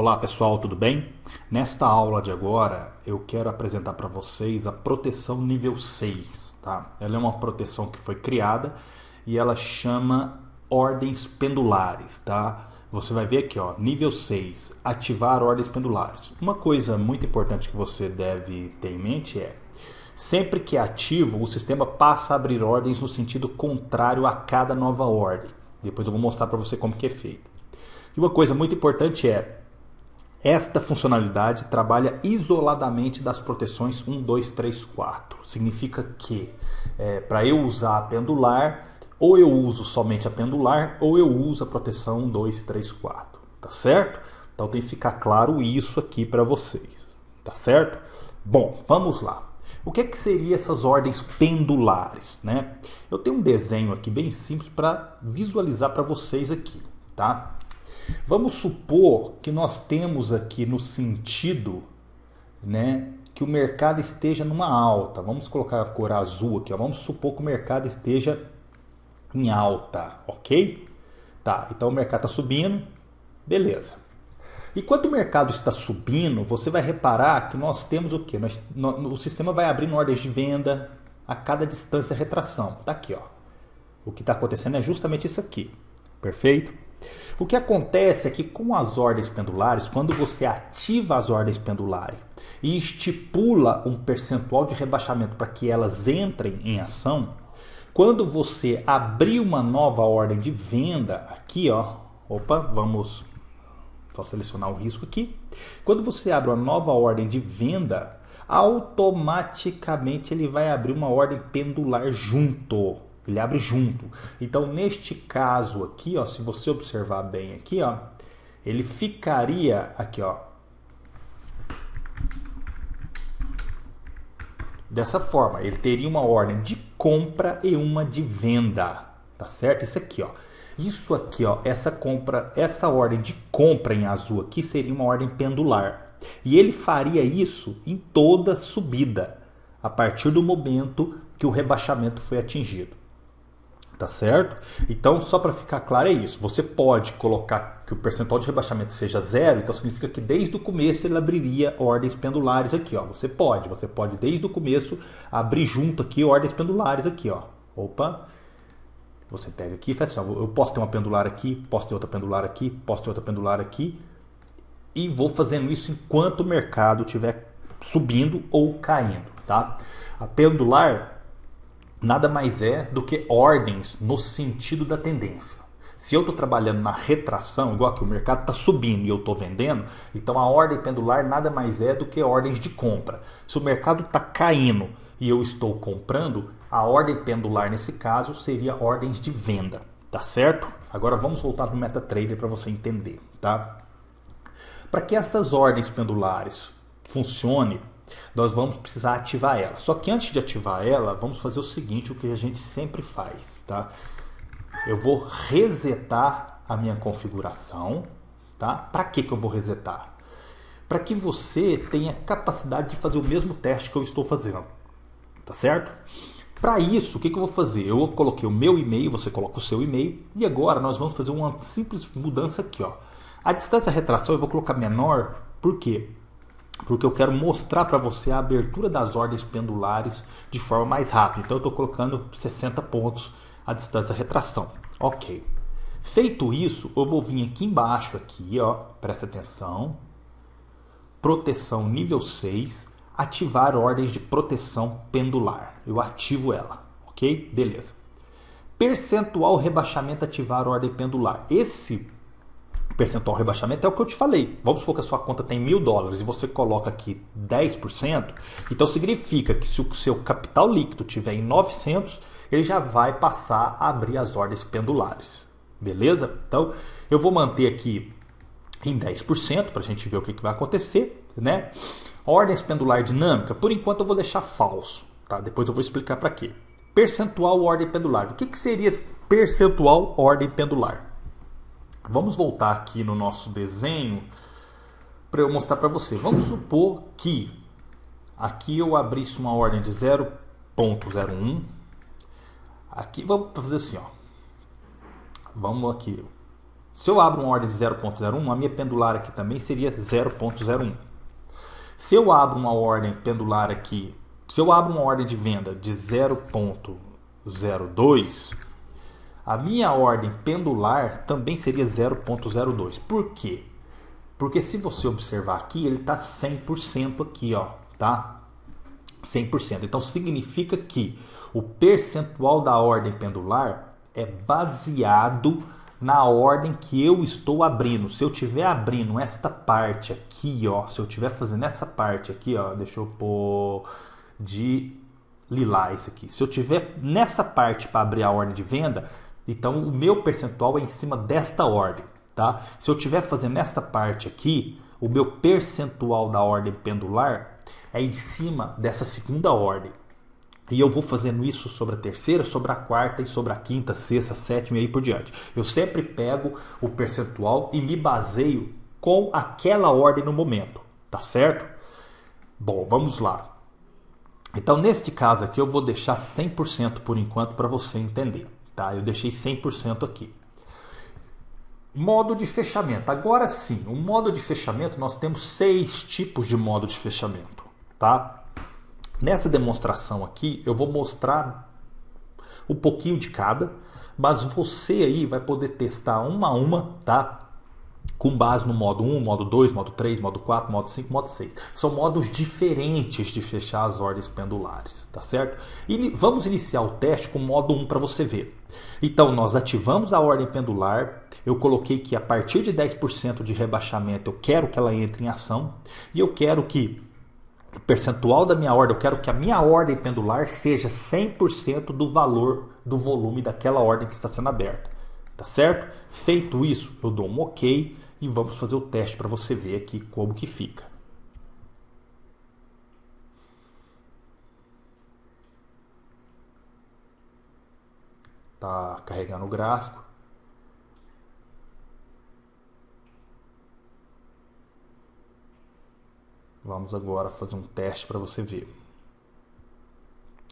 Olá pessoal, tudo bem? Nesta aula de agora eu quero apresentar para vocês a proteção nível 6, tá? Ela é uma proteção que foi criada e ela chama ordens pendulares, tá? Você vai ver aqui, ó, nível 6, ativar ordens pendulares. Uma coisa muito importante que você deve ter em mente é: sempre que é ativo, o sistema passa a abrir ordens no sentido contrário a cada nova ordem. Depois eu vou mostrar para você como que é feito. E uma coisa muito importante é: esta funcionalidade trabalha isoladamente das proteções 1, 2, 3, 4. Significa que para eu usar a pendular, ou eu uso somente a pendular, ou eu uso a proteção 1, 2, 3, 4. Tá certo? Então tem que ficar claro isso aqui para vocês. Tá certo? Bom, vamos lá. O que seriam essas ordens pendulares, né? Eu tenho um desenho aqui bem simples para visualizar para vocês aqui, tá? Vamos supor que nós temos aqui no sentido, né, que o mercado esteja numa alta. Vamos colocar a cor azul aqui, ó. Vamos supor que o mercado esteja em alta, ok? Tá, então o mercado está subindo, beleza. E quando o mercado está subindo, você vai reparar que nós temos o quê? O sistema vai abrindo ordens de venda a cada distância de retração. Tá aqui, ó. O que está acontecendo é justamente isso aqui. Perfeito? O que acontece é que com as ordens pendulares, quando você ativa as ordens pendulares e estipula um percentual de rebaixamento para que elas entrem em ação, quando você abrir uma nova ordem de venda, aqui ó, opa, vamos só selecionar o risco aqui. Quando você abre uma nova ordem de venda, automaticamente ele vai abrir uma ordem pendular junto. Ele abre junto. Então, neste caso aqui, ó, se você observar bem aqui, ó, ele ficaria aqui, ó, dessa forma. Ele teria uma ordem de compra e uma de venda, tá certo? Isso aqui, ó. Isso aqui, ó, essa ordem de compra em azul aqui seria uma ordem pendular. E ele faria isso em toda subida, a partir do momento que o rebaixamento foi atingido. Tá certo? Então, só para ficar claro é isso. Você pode colocar que o percentual de rebaixamento seja 0, então significa que desde o começo ele abriria ordens pendulares aqui, ó. Você pode desde o começo abrir junto aqui ordens pendulares aqui, ó. Opa. Você pega aqui e faz assim, ó, eu posso ter uma pendular aqui, posso ter outra pendular aqui, posso ter outra pendular aqui, e vou fazendo isso enquanto o mercado estiver subindo ou caindo, tá? A pendular nada mais é do que ordens no sentido da tendência. Se eu estou trabalhando na retração, igual que o mercado está subindo e eu estou vendendo, então a ordem pendular nada mais é do que ordens de compra. Se o mercado está caindo e eu estou comprando, a ordem pendular nesse caso seria ordens de venda, tá certo? Agora vamos voltar no MetaTrader para você entender, tá? Para que essas ordens pendulares funcionem, nós vamos precisar ativar ela. Só que antes de ativar ela, vamos fazer o seguinte, o que a gente sempre faz, tá? Eu vou resetar a minha configuração, tá? Para que eu vou resetar? Para que você tenha capacidade de fazer o mesmo teste que eu estou fazendo, tá certo? Para isso, o que eu vou fazer? Eu coloquei o meu e-mail, você coloca o seu e-mail, e agora nós vamos fazer uma simples mudança aqui, ó. A distância de retração eu vou colocar menor, por quê? Porque eu quero mostrar para você a abertura das ordens pendulares de forma mais rápida. Então eu estou colocando 60 pontos a distância da retração. Ok. Feito isso, eu vou vir aqui embaixo, aqui, ó, presta atenção. Proteção nível 6, ativar ordens de proteção pendular. Eu ativo ela, ok? Beleza. Percentual rebaixamento, ativar ordem pendular. Esse percentual rebaixamento é o que eu te falei. Vamos supor que a sua conta tem $1.000 e você coloca aqui 10%. Então significa que se o seu capital líquido tiver em 900, ele já vai passar a abrir as ordens pendulares. Beleza? Então eu vou manter aqui em 10% para a gente ver o que vai acontecer, né? Ordens pendular dinâmica, por enquanto eu vou deixar falso, tá? Depois eu vou explicar para quê. Percentual ordem pendular. O que seria percentual ordem pendular? Vamos voltar aqui no nosso desenho para eu mostrar para você. Vamos supor que aqui eu abrisse uma ordem de 0,01. Aqui vamos fazer assim, ó. Vamos aqui. Se eu abro uma ordem de 0.01, a minha pendular aqui também seria 0.01. Se eu abro uma ordem pendular aqui, se eu abro uma ordem de venda de 0.02, a minha ordem pendular também seria 0.02. Por quê? Porque se você observar aqui, ele está 100% aqui, ó, tá? 100%. Então significa que o percentual da ordem pendular é baseado na ordem que eu estou abrindo. Se eu estiver abrindo esta parte aqui, ó, se eu estiver fazendo essa parte aqui, ó, deixa eu pôr de lilás aqui. Se eu estiver nessa parte para abrir a ordem de venda, então o meu percentual é em cima desta ordem, tá? Se eu estiver fazendo esta parte aqui, o meu percentual da ordem pendular é em cima dessa segunda ordem. E eu vou fazendo isso sobre a terceira, sobre a quarta e sobre a quinta, sexta, sétima e aí por diante. Eu sempre pego o percentual e me baseio com aquela ordem no momento, tá certo? Bom, vamos lá. Então, neste caso aqui, eu vou deixar 100% por enquanto para você entender, tá? Eu deixei 100% aqui. Modo de fechamento. Agora sim, o modo de fechamento, nós temos 6 tipos de modo de fechamento, tá? Nessa demonstração aqui, eu vou mostrar um pouquinho de cada, mas você aí vai poder testar uma a uma, tá? Com base no modo 1, modo 2, modo 3, modo 4, modo 5, modo 6. São modos diferentes de fechar as ordens pendulares, tá certo? E vamos iniciar o teste com o modo 1 para você ver. Então, nós ativamos a ordem pendular, eu coloquei que a partir de 10% de rebaixamento eu quero que ela entre em ação, e eu quero que o percentual da minha ordem, eu quero que a minha ordem pendular seja 100% do valor do volume daquela ordem que está sendo aberta, tá certo? Feito isso, eu dou um OK e vamos fazer o teste para você ver aqui como que fica. Tá carregando o gráfico. Vamos agora fazer um teste para você ver.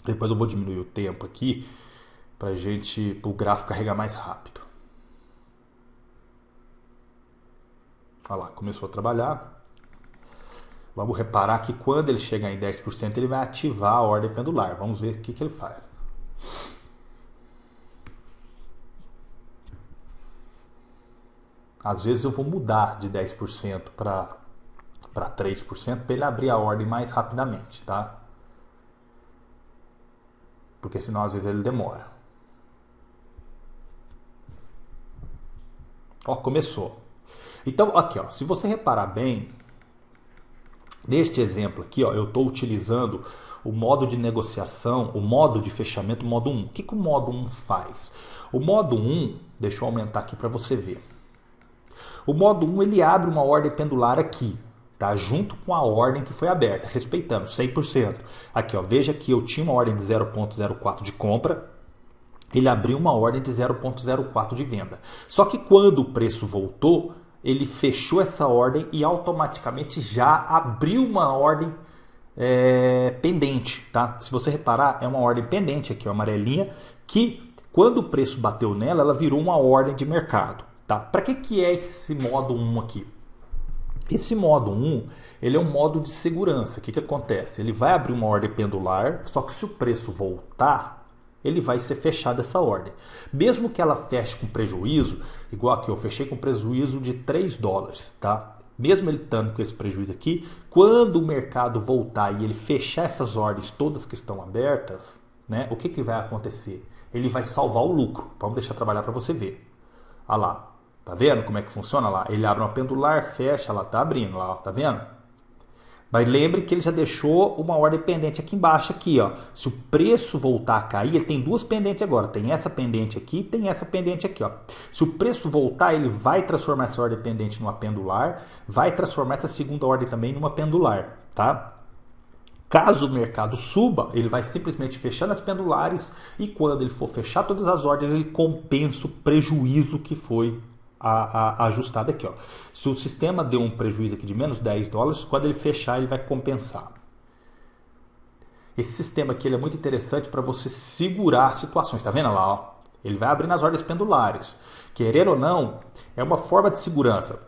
Depois eu vou diminuir o tempo aqui para o gráfico carregar mais rápido. Olha lá, começou a trabalhar. Vamos reparar que quando ele chegar em 10%, ele vai ativar a ordem pendular. Vamos ver o que ele faz. Às vezes eu vou mudar de 10% para 3% para ele abrir a ordem mais rapidamente, tá? Porque senão às vezes ele demora. Ó, começou. Então, aqui, ó, se você reparar bem, neste exemplo aqui, ó, eu estou utilizando o modo de negociação, o modo de fechamento, o modo 1. O que o modo 1 faz? O modo 1, deixa eu aumentar aqui para você ver. O modo 1, ele abre uma ordem pendular aqui, tá? Junto com a ordem que foi aberta, respeitando 100%. Aqui, ó, veja que eu tinha uma ordem de 0.04 de compra, ele abriu uma ordem de 0.04 de venda. Só que quando o preço voltou, ele fechou essa ordem e automaticamente já abriu uma ordem pendente, tá? Se você reparar, é uma ordem pendente aqui, ó, amarelinha, que quando o preço bateu nela, ela virou uma ordem de mercado, tá? Para que é esse modo 1 aqui? Esse modo 1, ele é um modo de segurança. O que acontece? Ele vai abrir uma ordem pendular, só que se o preço voltar, ele vai ser fechado essa ordem. Mesmo que ela feche com prejuízo, igual aqui, eu fechei com prejuízo de 3 dólares, tá? Mesmo ele estando com esse prejuízo aqui, quando o mercado voltar e ele fechar essas ordens todas que estão abertas, né, o que vai acontecer? Ele vai salvar o lucro. Vamos deixar trabalhar para você ver. Olha lá. Tá vendo como é que funciona lá? Ele abre uma pendular, fecha, ela tá abrindo lá, ó, tá vendo? Mas lembre que ele já deixou uma ordem pendente aqui embaixo, aqui, ó. Se o preço voltar a cair, ele tem duas pendentes agora. Tem essa pendente aqui, tem essa pendente aqui, ó. Se o preço voltar, ele vai transformar essa ordem pendente numa pendular, vai transformar essa segunda ordem também numa pendular, tá? Caso o mercado suba, ele vai simplesmente fechando as pendulares e quando ele for fechar todas as ordens, ele compensa o prejuízo que foi ajustado aqui, ó. Se o sistema deu um prejuízo aqui de menos 10 dólares, quando ele fechar, ele vai compensar. Esse sistema aqui ele é muito interessante para você segurar situações, tá vendo lá, ó? Ele vai abrir nas ordens pendulares. Querer ou não, é uma forma de segurança.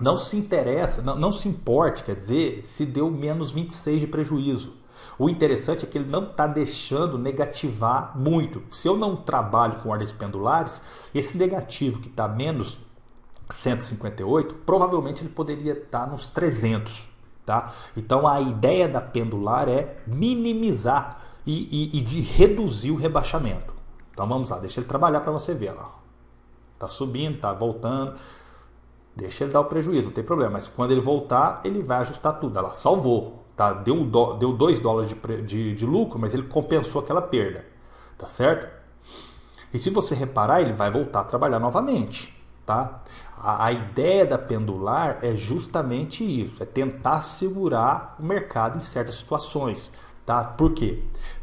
Não se interessa, não se importe, quer dizer, se deu menos 26 de prejuízo. O interessante é que ele não está deixando negativar muito. Se eu não trabalho com ordens pendulares, esse negativo que está menos 158, provavelmente ele poderia estar nos 300. Tá? Então a ideia da pendular é minimizar e de reduzir o rebaixamento. Então vamos lá, deixa ele trabalhar para você ver. Está subindo, está voltando. Deixa ele dar o prejuízo, não tem problema. Mas quando ele voltar, ele vai ajustar tudo. Olha lá, salvou. Tá? Deu $2 de lucro, mas ele compensou aquela perda. Tá certo? E se você reparar, ele vai voltar a trabalhar novamente. Tá? A ideia da pendular é justamente isso. É tentar segurar o mercado em certas situações. Tá? Por quê?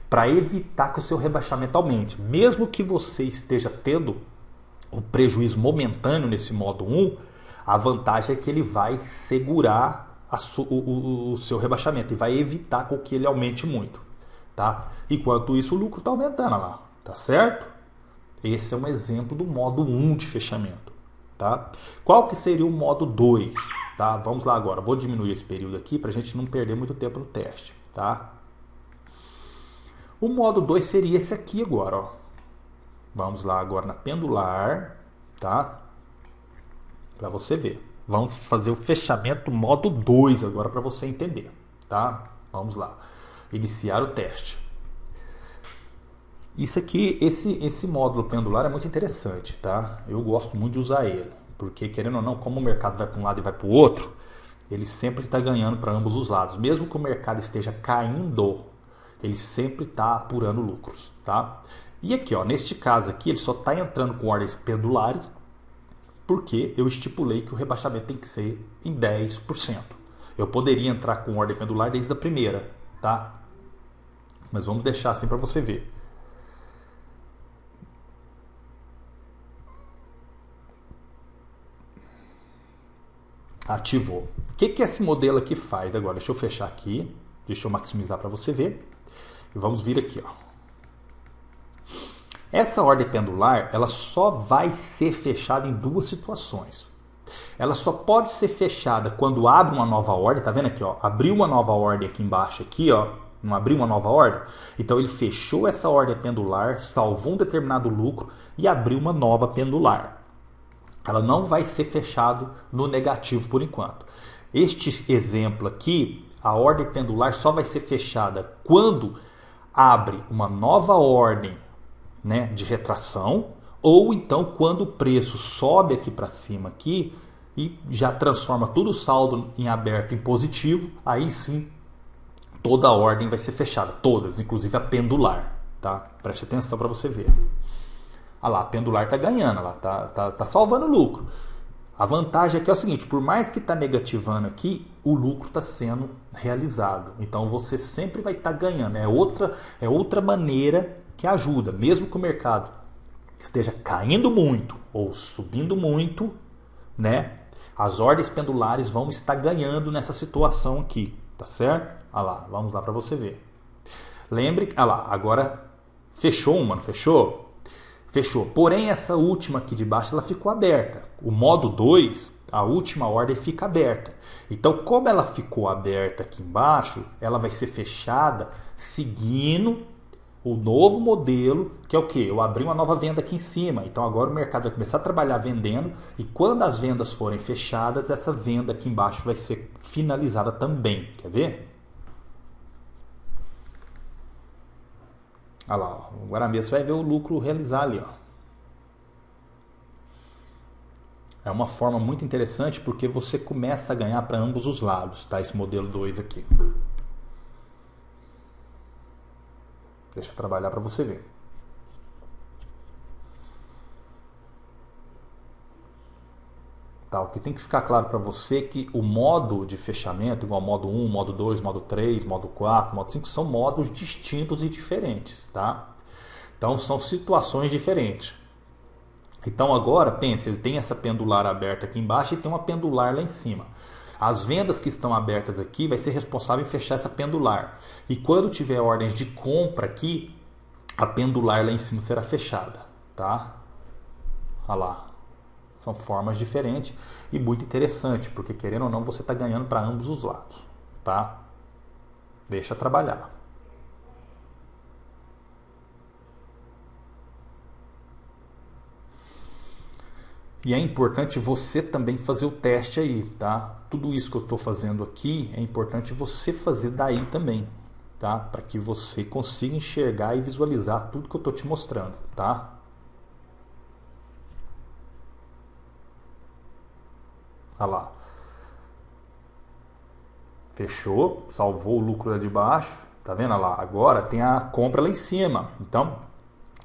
Para evitar que o seu rebaixamento aumente. Mesmo que você esteja tendo o prejuízo momentâneo nesse modo 1, a vantagem é que ele vai segurar o seu rebaixamento e vai evitar com que ele aumente muito. Tá? Enquanto isso, o lucro está aumentando lá. Tá certo? Esse é um exemplo do modo 1 de fechamento. Tá? Qual que seria o modo 2? Tá? Vamos lá agora. Vou diminuir esse período aqui para a gente não perder muito tempo no teste. Tá? O modo 2 seria esse aqui agora. Ó. Vamos lá agora na pendular. Tá? Para você ver. Vamos fazer o fechamento modo 2 agora para você entender. Tá? Vamos lá. Iniciar o teste. Isso aqui, esse módulo pendular é muito interessante, tá? Eu gosto muito de usar ele, porque querendo ou não, como o mercado vai para um lado e vai para o outro, ele sempre está ganhando para ambos os lados. Mesmo que o mercado esteja caindo, ele sempre está apurando lucros, tá? E aqui, ó, neste caso aqui, ele só está entrando com ordens pendulares, porque eu estipulei que o rebaixamento tem que ser em 10%. Eu poderia entrar com ordem pendular desde a primeira, tá? Mas vamos deixar assim para você ver. Ativou. O que esse modelo aqui faz agora? Deixa eu fechar aqui. Deixa eu maximizar para você ver. E vamos vir aqui. Ó. Essa ordem pendular, ela só vai ser fechada em duas situações. Ela só pode ser fechada quando abre uma nova ordem. Tá vendo aqui? Ó? Abriu uma nova ordem aqui embaixo. Aqui, ó. Não abriu uma nova ordem? Então ele fechou essa ordem pendular, salvou um determinado lucro e abriu uma nova pendular. Ela não vai ser fechada no negativo por enquanto. Este exemplo aqui, a ordem pendular só vai ser fechada quando abre uma nova ordem, né, de retração, ou então quando o preço sobe aqui para cima aqui e já transforma todo o saldo em aberto em positivo, aí sim toda a ordem vai ser fechada, todas, inclusive a pendular, tá? Preste atenção para você ver. Olha lá, a pendular está ganhando, ela tá salvando lucro. A vantagem aqui é o seguinte, por mais que está negativando aqui, o lucro está sendo realizado. Então você sempre vai estar ganhando. É outra maneira que ajuda. Mesmo que o mercado esteja caindo muito ou subindo muito, né? As ordens pendulares vão estar ganhando nessa situação aqui, tá certo? Olha lá, vamos lá para você ver. Lembre, olha lá, agora fechou uma, não fechou? Fechou. Porém, essa última aqui de baixo ela ficou aberta. O modo 2, a última ordem fica aberta. Então, como ela ficou aberta aqui embaixo, ela vai ser fechada seguindo o novo modelo, que é o quê? Eu abri uma nova venda aqui em cima. Então, agora o mercado vai começar a trabalhar vendendo. E quando as vendas forem fechadas, essa venda aqui embaixo vai ser finalizada também. Quer ver? Olha lá, agora mesmo você vai ver o lucro realizar ali. Ó. É uma forma muito interessante porque você começa a ganhar para ambos os lados, tá? Esse modelo 2 aqui. Deixa eu trabalhar para você ver. Tá, o que tem que ficar claro para você é que o modo de fechamento, igual modo 1, modo 2, modo 3, modo 4, modo 5, são modos distintos e diferentes, tá? Então são situações diferentes. Então agora, pense, ele tem essa pendular aberta aqui embaixo e tem uma pendular lá em cima. As vendas que estão abertas aqui vai ser responsável em fechar essa pendular. E quando tiver ordens de compra aqui, a pendular lá em cima será fechada. tá? Olha lá. São formas diferentes e muito interessante, porque querendo ou não, você está ganhando para ambos os lados, tá? Deixa trabalhar. E é importante você também fazer o teste aí, tá? Tudo isso que eu estou fazendo aqui é importante você fazer daí também, tá? Para que você consiga enxergar e visualizar tudo que eu estou te mostrando, tá? Olha lá. Fechou, salvou o lucro lá de baixo, tá vendo? Olha lá, agora tem a compra lá em cima. Então,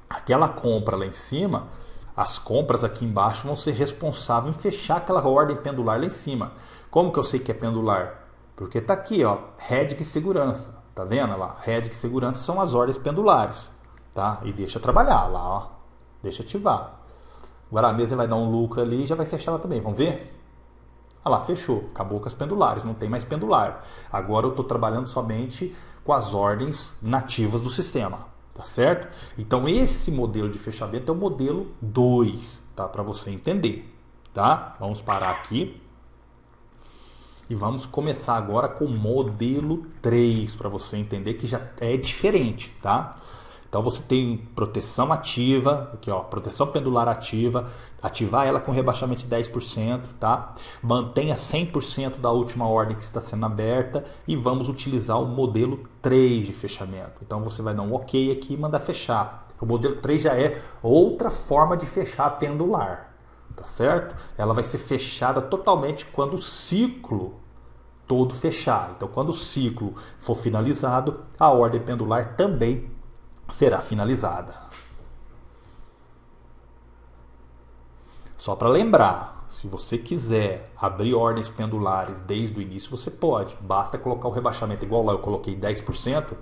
aquela compra lá em cima, as compras aqui embaixo vão ser responsáveis em fechar aquela ordem pendular lá em cima. Como que eu sei que é pendular? Porque tá aqui, ó, head de segurança. Tá vendo lá? Head de segurança são as ordens pendulares, tá? E deixa trabalhar lá, ó. Deixa ativar. Agora a mesa vai dar um lucro ali e já vai fechar ela também. Vamos ver? Olha lá, fechou. Acabou com as pendulares, não tem mais pendular. Agora eu estou trabalhando somente com as ordens nativas do sistema. Tá certo? Então esse modelo de fechamento é o modelo 2, tá? Para você entender, tá? Vamos parar aqui e vamos começar agora com o modelo 3 para você entender que já é diferente, tá? Então você tem proteção ativa, aqui ó, proteção pendular ativa, ativar ela com rebaixamento de 10%, tá? Mantenha 100% da última ordem que está sendo aberta e vamos utilizar o modelo 3 de fechamento. Então você vai dar um OK aqui e mandar fechar. O modelo 3 já é outra forma de fechar pendular, tá certo? Ela vai ser fechada totalmente quando o ciclo todo fechar. Então quando o ciclo for finalizado, a ordem pendular também será finalizada. Só para lembrar, se você quiser abrir ordens pendulares desde o início, você pode. Basta colocar o rebaixamento igual lá eu coloquei 10%,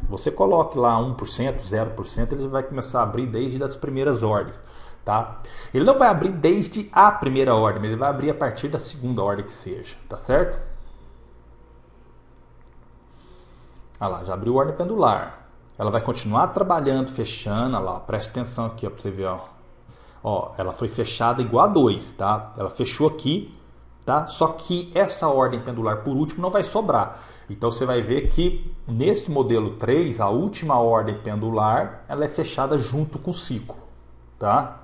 você coloque lá 1%, 0%, ele vai começar a abrir desde as primeiras ordens, tá? Ele não vai abrir desde a primeira ordem, mas ele vai abrir a partir da segunda ordem que seja, tá certo? Olha lá, já abriu ordem pendular. Ela vai continuar trabalhando, fechando, olha lá, preste atenção aqui, ó, para você ver, ó. Ó, ela foi fechada igual a 2, tá? Ela fechou aqui, tá? Só que essa ordem pendular por último não vai sobrar. Então você vai ver que nesse modelo 3, a última ordem pendular, ela é fechada junto com o ciclo, tá?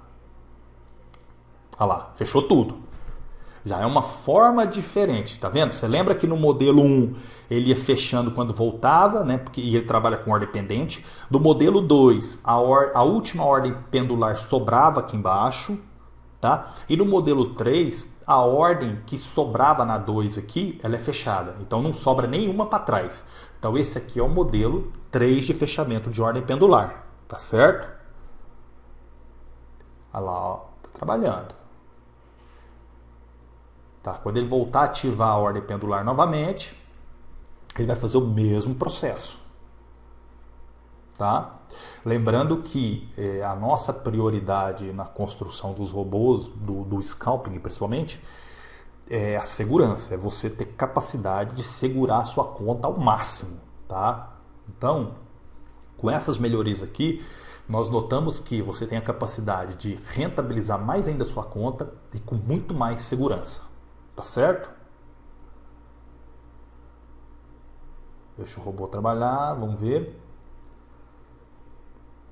Olha lá, fechou tudo. Já é uma forma diferente, tá vendo? Você lembra que no modelo 1 ele ia fechando quando voltava, né? Porque ele trabalha com ordem pendente. Do modelo 2, a última ordem pendular sobrava aqui embaixo, tá? E no modelo 3, a ordem que sobrava na 2 aqui, ela é fechada. Então não sobra nenhuma para trás. Então esse aqui é o modelo 3 de fechamento de ordem pendular, tá certo? Olha lá, ó, tá trabalhando. Tá? Quando ele voltar a ativar a ordem pendular novamente, ele vai fazer o mesmo processo. Tá? Lembrando que a nossa prioridade na construção dos robôs, do scalping principalmente, é a segurança, é você ter capacidade de segurar a sua conta ao máximo. Tá? Então, com essas melhorias aqui, nós notamos que você tem a capacidade de rentabilizar mais ainda a sua conta e com muito mais segurança. Tá certo? Deixa o robô trabalhar, vamos ver.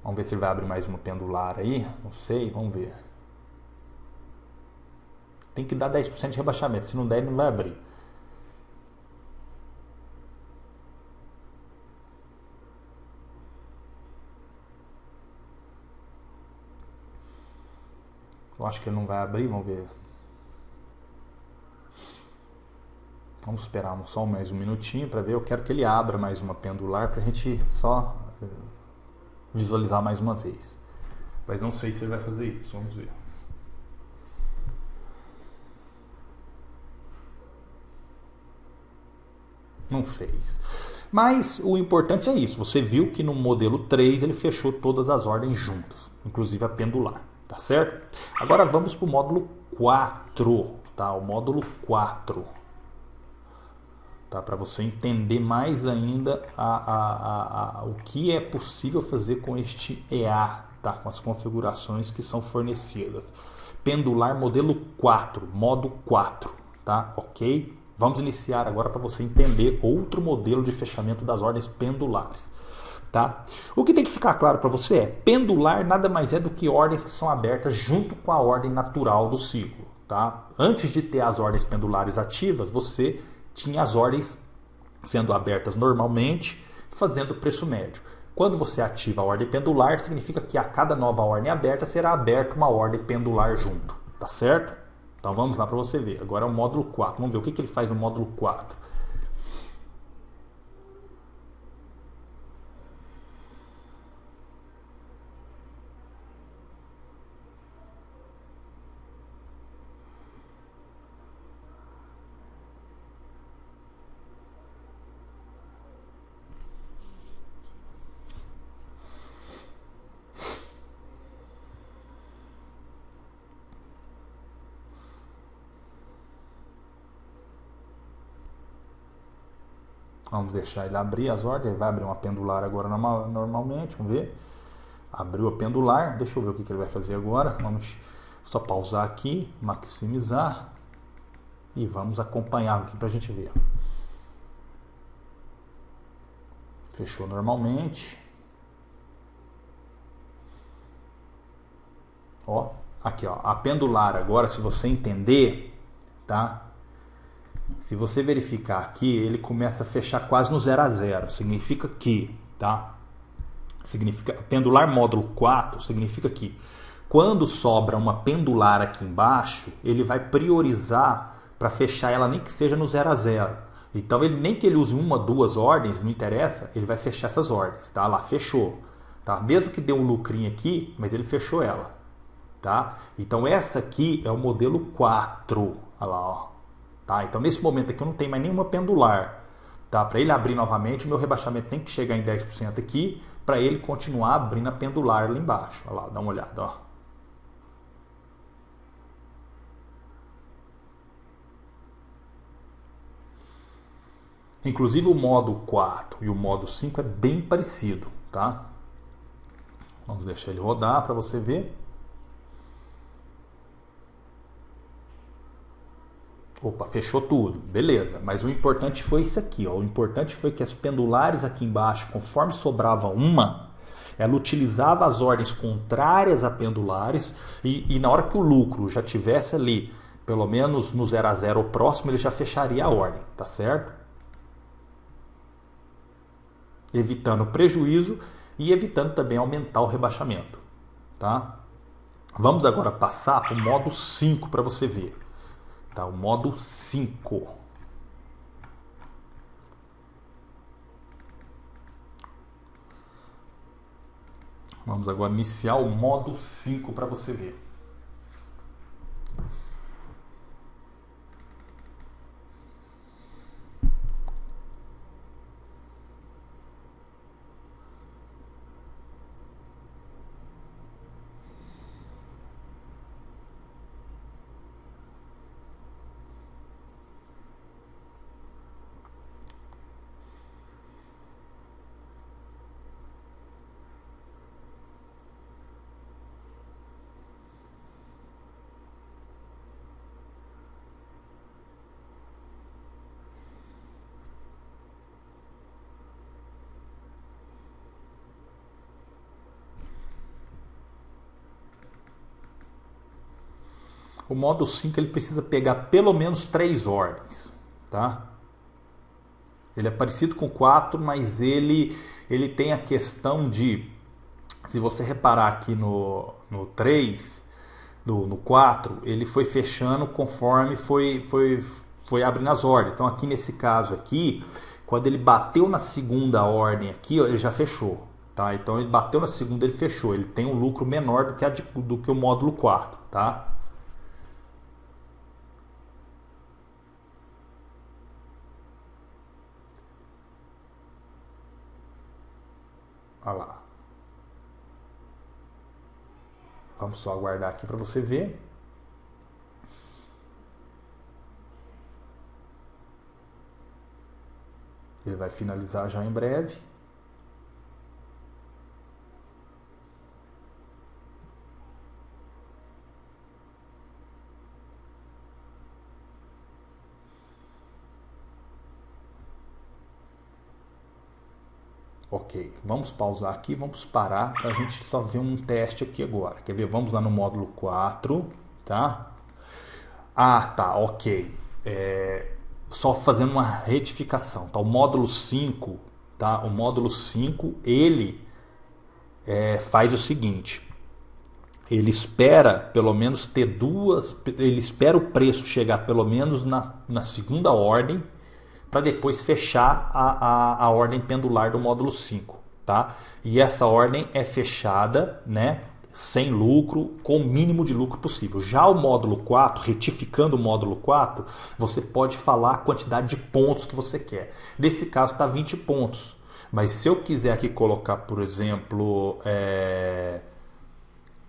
Vamos ver se ele vai abrir mais uma pendular aí. Não sei, vamos ver. Tem que dar 10% de rebaixamento, se não der ele não vai abrir. Eu acho que ele não vai abrir, vamos ver. Vamos esperar só mais um minutinho para ver. Eu quero que ele abra mais uma pendular para a gente só visualizar mais uma vez. Mas não sei se ele vai fazer isso. Vamos ver. Não fez. Mas o importante é isso. Você viu que no modelo 3 ele fechou todas as ordens juntas, inclusive a pendular. Tá certo? Agora vamos para o módulo 4. Tá? O módulo 4. Tá? Para você entender mais ainda o que é possível fazer com este EA, tá? Com as configurações que são fornecidas. Pendular modelo 4, modo 4, tá? Ok? Vamos iniciar agora para você entender outro modelo de fechamento das ordens pendulares. Tá? O que tem que ficar claro para você é pendular nada mais é do que ordens que são abertas junto com a ordem natural do ciclo. Tá? Antes de ter as ordens pendulares ativas, você tinha as ordens sendo abertas normalmente, fazendo preço médio. Quando você ativa a ordem pendular, significa que a cada nova ordem aberta será aberta uma ordem pendular junto. Tá certo? Então vamos lá para você ver. Agora é o módulo 4. Vamos ver o que ele faz no módulo 4. Vamos deixar ele abrir as ordens. Ele vai abrir uma pendular agora normalmente. Vamos ver. Abriu a pendular. Deixa eu ver o que ele vai fazer agora. Vamos só pausar aqui, maximizar. E vamos acompanhar aqui para a gente ver. Fechou normalmente. Ó, aqui ó, a pendular agora, se você entender, tá? Se você verificar aqui, ele começa a fechar quase no 0 a 0. Significa que, tá? Significa pendular módulo 4 significa que quando sobra uma pendular aqui embaixo, ele vai priorizar para fechar ela nem que seja no 0 a 0. Então ele nem que ele use uma, duas ordens, não interessa, ele vai fechar essas ordens, tá? Lá fechou, tá? Mesmo que dê um lucrinho aqui, mas ele fechou ela, tá? Então essa aqui é o modelo 4, olha lá, ó. Tá? Então nesse momento aqui eu não tenho mais nenhuma pendular, tá? Para ele abrir novamente, o meu rebaixamento tem que chegar em 10% aqui, para ele continuar abrindo a pendular lá embaixo. Olha lá, dá uma olhada, ó. Inclusive o modo 4 e o modo 5 é bem parecido, tá? Vamos deixar ele rodar para você ver. Opa, fechou tudo, beleza. Mas o importante foi isso aqui, ó. O importante foi que as pendulares aqui embaixo, conforme sobrava uma, ela utilizava as ordens contrárias a pendulares e na hora que o lucro já tivesse ali, pelo menos no 0 a 0 ou próximo, ele já fecharia a ordem, tá certo? Evitando prejuízo e evitando também aumentar o rebaixamento, tá? Vamos agora passar para o modo 5 para você ver. Tá, o modo 5. Vamos agora iniciar o modo 5 para você ver. O modo 5 ele precisa pegar pelo menos 3 ordens, tá? Ele é parecido com o 4, mas ele tem a questão de, se você reparar aqui no 3, no 4, ele foi fechando conforme foi abrindo as ordens. Então aqui nesse caso aqui, quando ele bateu na segunda ordem aqui, ó, ele já fechou. Tá? Então ele bateu na segunda, ele fechou. Ele tem um lucro menor do que o módulo 4. Tá? Olha lá. Vamos só aguardar aqui para você ver. Ele vai finalizar já em breve. Ok, vamos pausar aqui, vamos parar para a gente só ver um teste aqui agora. Quer ver? Vamos lá no módulo 4, tá? Ah, tá, ok. Só fazendo uma retificação, tá? O módulo 5, tá? O módulo 5, ele faz o seguinte. Ele espera pelo menos ter duas... Ele espera o preço chegar pelo menos na segunda ordem para depois fechar a ordem pendular do módulo 5, tá? E essa ordem é fechada, né, sem lucro, com o mínimo de lucro possível. Já o módulo 4, retificando o módulo 4, você pode falar a quantidade de pontos que você quer. Nesse caso está 20 pontos. Mas se eu quiser aqui colocar, por exemplo,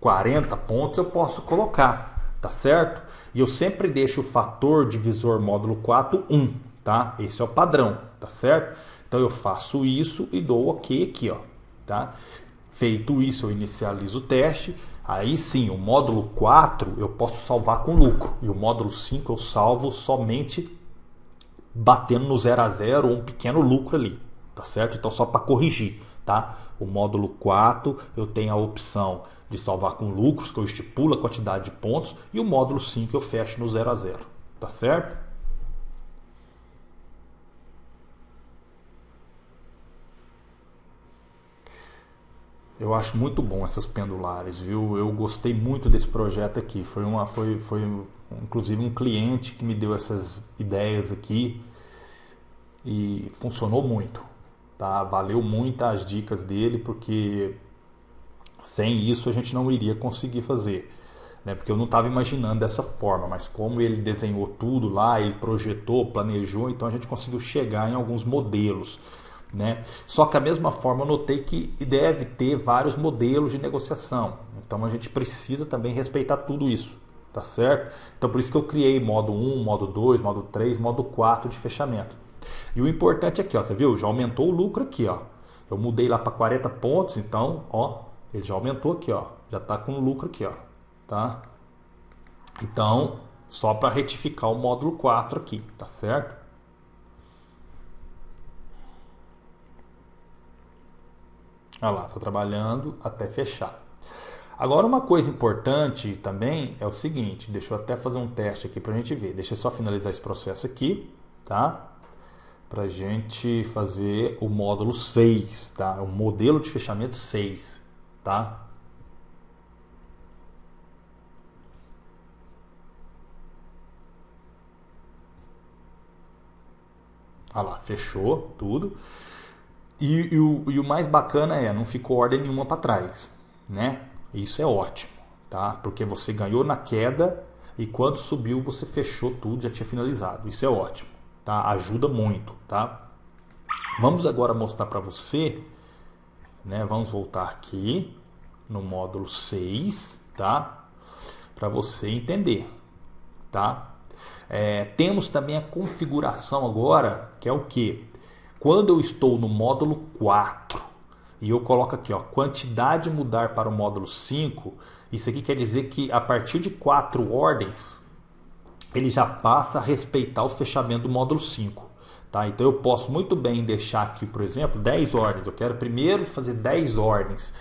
40 pontos, eu posso colocar, tá certo? E eu sempre deixo o fator divisor módulo 4 1, tá? Esse é o padrão, tá certo? Então eu faço isso e dou OK aqui, ó, tá? Feito isso, eu inicializo o teste. Aí sim, o módulo 4 eu posso salvar com lucro e o módulo 5 eu salvo somente batendo no 0 a 0 ou um pequeno lucro ali, tá certo? Então só para corrigir, tá? O módulo 4 eu tenho a opção de salvar com lucros, que eu estipulo a quantidade de pontos, e o módulo 5 eu fecho no 0 a 0, tá certo? Eu acho muito bom essas pendulares, viu? Eu gostei muito desse projeto aqui. Foi inclusive um cliente que me deu essas ideias aqui e funcionou muito, tá? Valeu muito as dicas dele, porque sem isso a gente não iria conseguir fazer, né? Porque eu não estava imaginando dessa forma, mas como ele desenhou tudo lá, ele projetou, planejou, então a gente conseguiu chegar em alguns modelos, né? Só que da mesma forma eu notei que deve ter vários modelos de negociação, então a gente precisa também respeitar tudo isso, tá certo? Então por isso que eu criei modo 1, modo 2, modo 3, modo 4 de fechamento. E o importante aqui, ó, você viu? Já aumentou o lucro aqui, ó. Eu mudei lá para 40 pontos, então, ó, ele já aumentou aqui, ó. Já está com lucro aqui, ó, tá? Então, só para retificar o módulo 4 aqui, tá certo? Olha lá, tô trabalhando até fechar. Agora uma coisa importante também é o seguinte, deixa eu até fazer um teste aqui para a gente ver. Deixa eu só finalizar esse processo aqui, tá? Pra gente fazer o módulo 6, tá? O modelo de fechamento 6, tá? Olha lá, fechou tudo. E o mais bacana não ficou ordem nenhuma para trás, né? Isso é ótimo, tá? Porque você ganhou na queda e quando subiu você fechou tudo, já tinha finalizado. Isso é ótimo, tá? Ajuda muito, tá? Vamos agora mostrar para você, né? Vamos voltar aqui no módulo 6, tá? Para você entender, tá? Temos também a configuração agora, que é o que? Quando eu estou no módulo 4 e eu coloco aqui, ó, quantidade mudar para o módulo 5, isso aqui quer dizer que a partir de 4 ordens, ele já passa a respeitar o fechamento do módulo 5. Tá? Então eu posso muito bem deixar aqui, por exemplo, 10 ordens. Eu quero primeiro fazer 10 ordens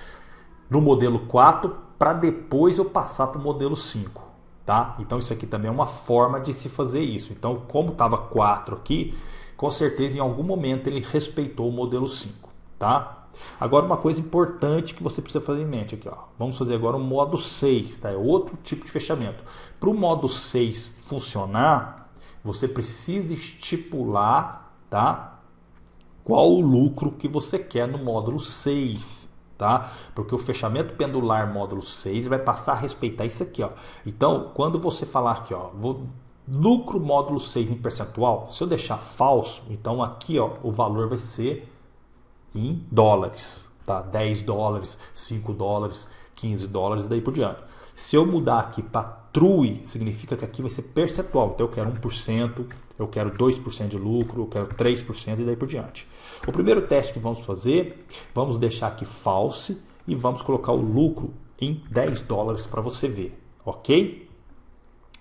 no modelo 4 para depois eu passar para o modelo 5. Tá? Então isso aqui também é uma forma de se fazer isso. Então, como estava 4 aqui, com certeza em algum momento ele respeitou o modelo 5. Tá? Agora uma coisa importante que você precisa fazer em mente aqui, ó. Vamos fazer agora o modo 6, tá? É outro tipo de fechamento. Para o modo 6 funcionar, você precisa estipular, tá? Qual o lucro que você quer no módulo 6. Tá? Porque o fechamento pendular módulo 6 vai passar a respeitar isso aqui, ó. Então, quando você falar aqui, ó, lucro módulo 6 em percentual, se eu deixar falso, então aqui, ó, o valor vai ser em dólares, tá? 10 dólares, 5 dólares, 15 dólares e daí por diante. Se eu mudar aqui para true, significa que aqui vai ser percentual. Então eu quero 1%, eu quero 2% de lucro, eu quero 3% e daí por diante. O primeiro teste que vamos fazer, vamos deixar aqui false e vamos colocar o lucro em 10 dólares para você ver, ok?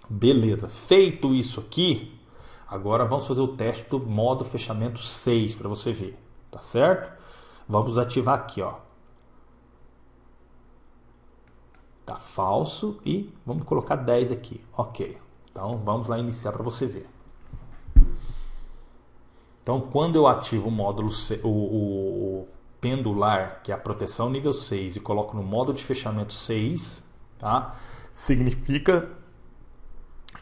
Beleza, feito isso aqui, agora vamos fazer o teste do modo fechamento 6 para você ver, tá certo? Vamos ativar aqui, ó. Tá falso e vamos colocar 10 aqui. Ok. Então vamos lá iniciar para você ver. Então quando eu ativo o módulo o pendular, que é a proteção nível 6, e coloco no modo de fechamento 6, tá? Significa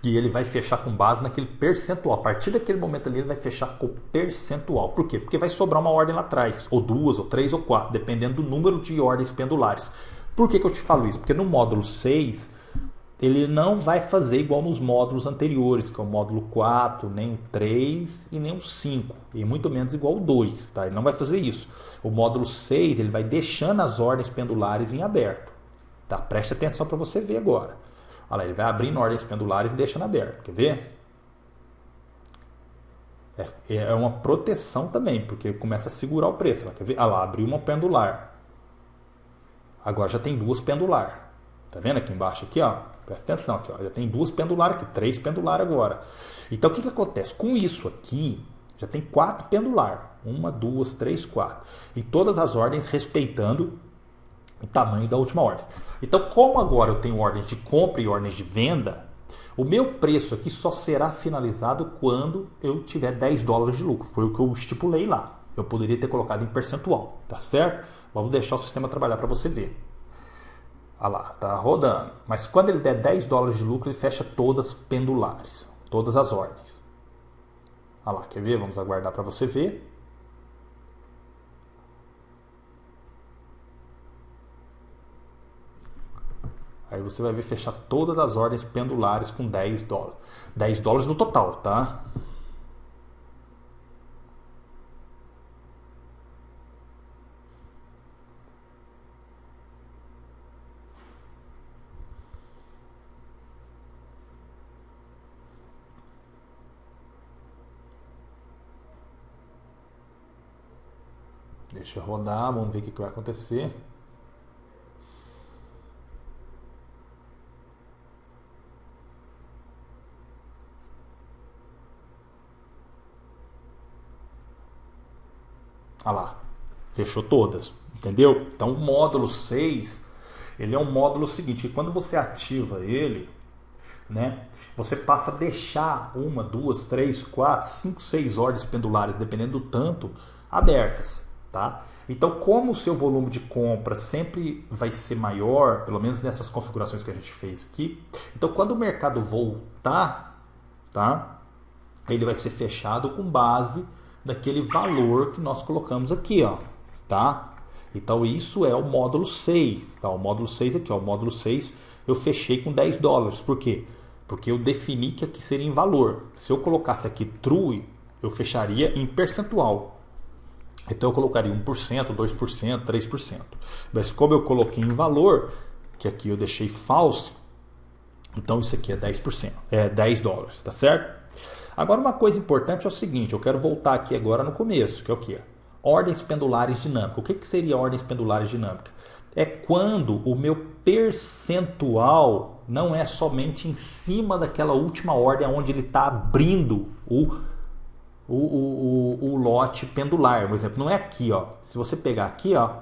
que ele vai fechar com base naquele percentual. A partir daquele momento ali ele vai fechar com percentual. Por quê? Porque vai sobrar uma ordem lá atrás, ou duas, ou três, ou quatro, dependendo do número de ordens pendulares. Por que eu te falo isso? Porque no módulo 6, ele não vai fazer igual nos módulos anteriores, que é o módulo 4, nem o 3 e nem o 5, e muito menos igual o 2, tá? Ele não vai fazer isso. O módulo 6, ele vai deixando as ordens pendulares em aberto, tá? Preste atenção para você ver agora. Olha lá, ele vai abrindo ordens pendulares e deixando aberto, quer ver? É uma proteção também, porque começa a segurar o preço. Quer ver? Olha lá, abriu uma pendular. Agora já tem duas pendular. Tá vendo aqui embaixo? Aqui, ó. Presta atenção aqui, ó. Já tem duas pendular aqui, três pendular agora. Então o que acontece? Com isso aqui, já tem 4 pendular. 1, 2, 3, 4. E todas as ordens respeitando o tamanho da última ordem. Então, como agora eu tenho ordens de compra e ordens de venda, o meu preço aqui só será finalizado quando eu tiver 10 dólares de lucro. Foi o que eu estipulei lá. Eu poderia ter colocado em percentual, tá certo? Vamos deixar o sistema trabalhar para você ver. Olha lá, tá rodando. Mas quando ele der 10 dólares de lucro, ele fecha todas pendulares, todas as ordens. Olha lá, quer ver? Vamos aguardar para você ver. Aí você vai ver fechar todas as ordens pendulares com 10 dólares. 10 dólares no total, tá? Deixa eu rodar, vamos ver o que vai acontecer. Olha lá, fechou todas, entendeu? Então o módulo 6, ele é um módulo seguinte, que quando você ativa ele, né, você passa a deixar 1, 2, 3, 4, 5, 6 ordens pendulares, dependendo do tanto, abertas, tá? Então, como o seu volume de compra sempre vai ser maior, pelo menos nessas configurações que a gente fez aqui, então quando o mercado voltar, tá, ele vai ser fechado com base naquele valor que nós colocamos aqui, ó, tá? Então isso é o módulo 6, tá? O módulo 6 aqui, ó, o módulo 6 eu fechei com 10 dólares. Por quê? Porque eu defini que aqui seria em valor. Se eu colocasse aqui true, eu fecharia em percentual. Então eu colocaria 1%, 2%, 3%. Mas como eu coloquei em valor, que aqui eu deixei false, então isso aqui é 10%, é 10 dólares, tá certo? Agora uma coisa importante é o seguinte, eu quero voltar aqui agora no começo, que é o quê? Ordens pendulares dinâmicas. O que seria ordens pendulares dinâmicas? É quando o meu percentual não é somente em cima daquela última ordem onde ele está abrindo o lote pendular. Por exemplo, não é aqui, ó. Se você pegar aqui, ó,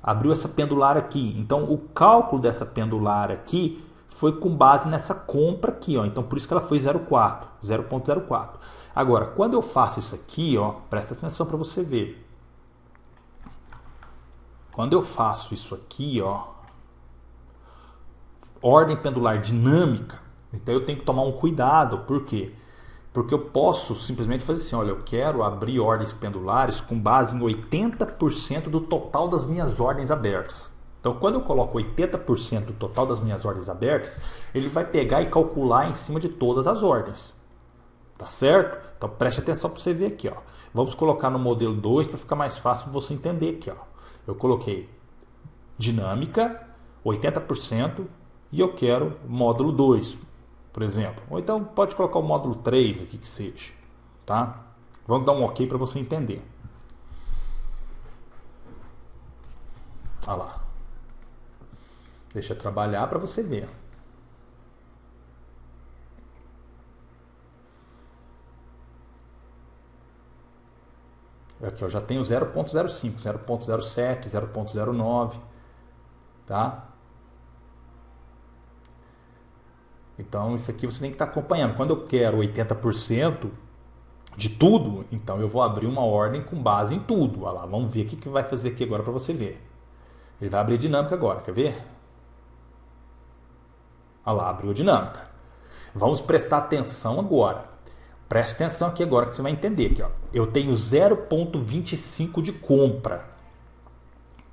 abriu essa pendular aqui. Então o cálculo dessa pendular aqui foi com base nessa compra aqui, ó. Então por isso que ela foi 0,4, 0,04. Agora, quando eu faço isso aqui, ó, presta atenção para você ver. Quando eu faço isso aqui, ó, ordem pendular dinâmica, então eu tenho que tomar um cuidado, por quê? Porque eu posso simplesmente fazer assim, olha, eu quero abrir ordens pendulares com base em 80% do total das minhas ordens abertas. Então, quando eu coloco 80% do total das minhas ordens abertas, ele vai pegar e calcular em cima de todas as ordens. Tá certo? Então, preste atenção para você ver aqui, ó. Vamos colocar no modelo 2 para ficar mais fácil você entender aqui, ó. Eu coloquei dinâmica, 80%, e eu quero módulo 2, por exemplo. Ou então pode colocar o módulo 3 aqui que seja, tá? Vamos dar um OK para você entender. Olha lá. Deixa eu trabalhar para você ver. Aqui eu já tenho 0.05, 0.07, 0.09, tá? Então isso aqui você tem que estar acompanhando. Quando eu quero 80% de tudo, então eu vou abrir uma ordem com base em tudo. Olha lá, vamos ver o que vai fazer aqui agora para você ver. Ele vai abrir dinâmica agora, quer ver? Olha lá, abriu dinâmica. Vamos prestar atenção agora. Preste atenção aqui agora que você vai entender aqui, ó. Eu tenho 0,25 de compra,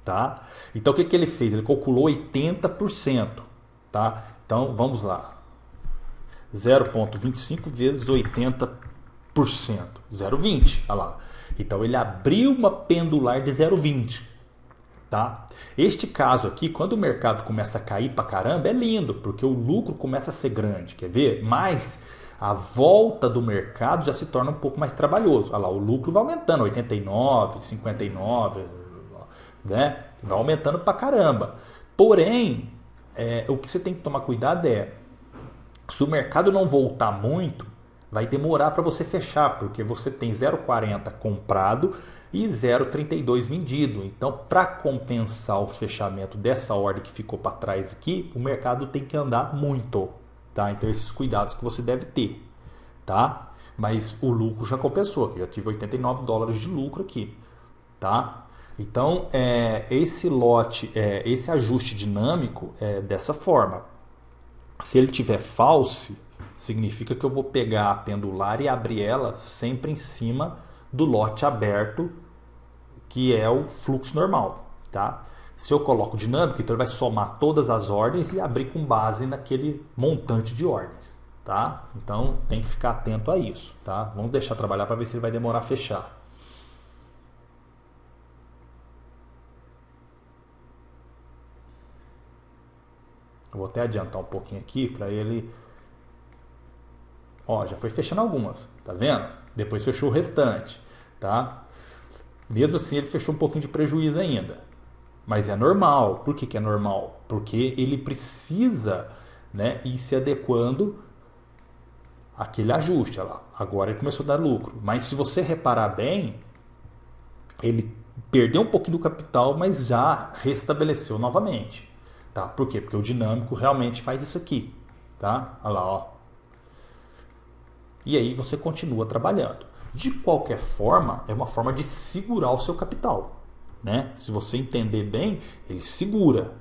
tá? Então o que ele fez? Ele calculou 80%, tá? Então vamos lá. 0,25 vezes 80%, 0,20, olha lá. Então ele abriu uma pendular de 0,20, tá? Este caso aqui, quando o mercado começa a cair pra caramba, é lindo, porque o lucro começa a ser grande, quer ver? Mas a volta do mercado já se torna um pouco mais trabalhoso. Olha lá, o lucro vai aumentando, 89, 59, né? Vai aumentando pra caramba. Porém, o que você tem que tomar cuidado é, se o mercado não voltar muito, vai demorar para você fechar, porque você tem 0,40 comprado e 0,32 vendido. Então, para compensar o fechamento dessa ordem que ficou para trás aqui, o mercado tem que andar muito, tá? Então, esses cuidados que você deve ter, tá? Mas o lucro já compensou, que já tive 89 dólares de lucro aqui, tá? Então, esse lote, esse ajuste dinâmico é dessa forma. Se ele tiver false, significa que eu vou pegar a pendular e abrir ela sempre em cima do lote aberto, que é o fluxo normal, tá? Se eu coloco dinâmico, então ele vai somar todas as ordens e abrir com base naquele montante de ordens, tá? Então tem que ficar atento a isso, tá? Vamos deixar trabalhar para ver se ele vai demorar a fechar. Eu vou até adiantar um pouquinho aqui para ele. Ó, já foi fechando algumas, tá vendo? Depois fechou o restante, tá? Mesmo assim ele fechou um pouquinho de prejuízo ainda. Mas é normal. Por que é normal? Porque ele precisa, né, ir se adequando àquele ajuste. Olha lá. Agora ele começou a dar lucro. Mas se você reparar bem, ele perdeu um pouquinho do capital, mas já restabeleceu novamente. Tá? Por quê? Porque o dinâmico realmente faz isso aqui. Tá? Olha lá, ó. E aí você continua trabalhando. De qualquer forma, é uma forma de segurar o seu capital, né? Se você entender bem, ele segura.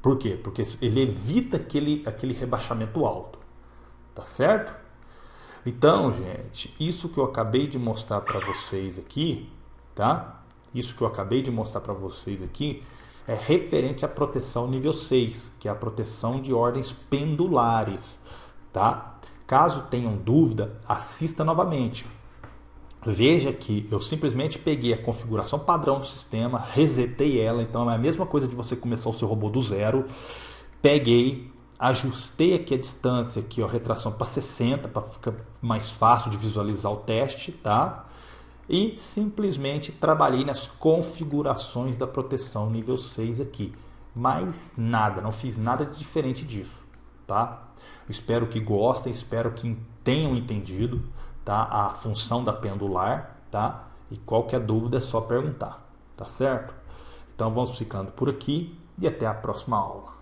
Por quê? Porque ele evita aquele rebaixamento alto. Tá certo? Então, gente, isso que eu acabei de mostrar para vocês aqui, tá? Isso que eu acabei de mostrar para vocês aqui é referente à proteção nível 6, que é a proteção de ordens pendulares, tá? Caso tenham dúvida, assista novamente. Veja que eu simplesmente peguei a configuração padrão do sistema, resetei ela, então é a mesma coisa de você começar o seu robô do zero. Peguei, ajustei aqui a distância, aqui, ó, a retração para 60, para ficar mais fácil de visualizar o teste, tá? E simplesmente trabalhei nas configurações da proteção nível 6 aqui. Mais nada, não fiz nada de diferente disso, tá? Espero que gostem, espero que tenham entendido, tá, a função da pendular, tá? E qualquer dúvida é só perguntar, tá certo? Então vamos ficando por aqui e até a próxima aula.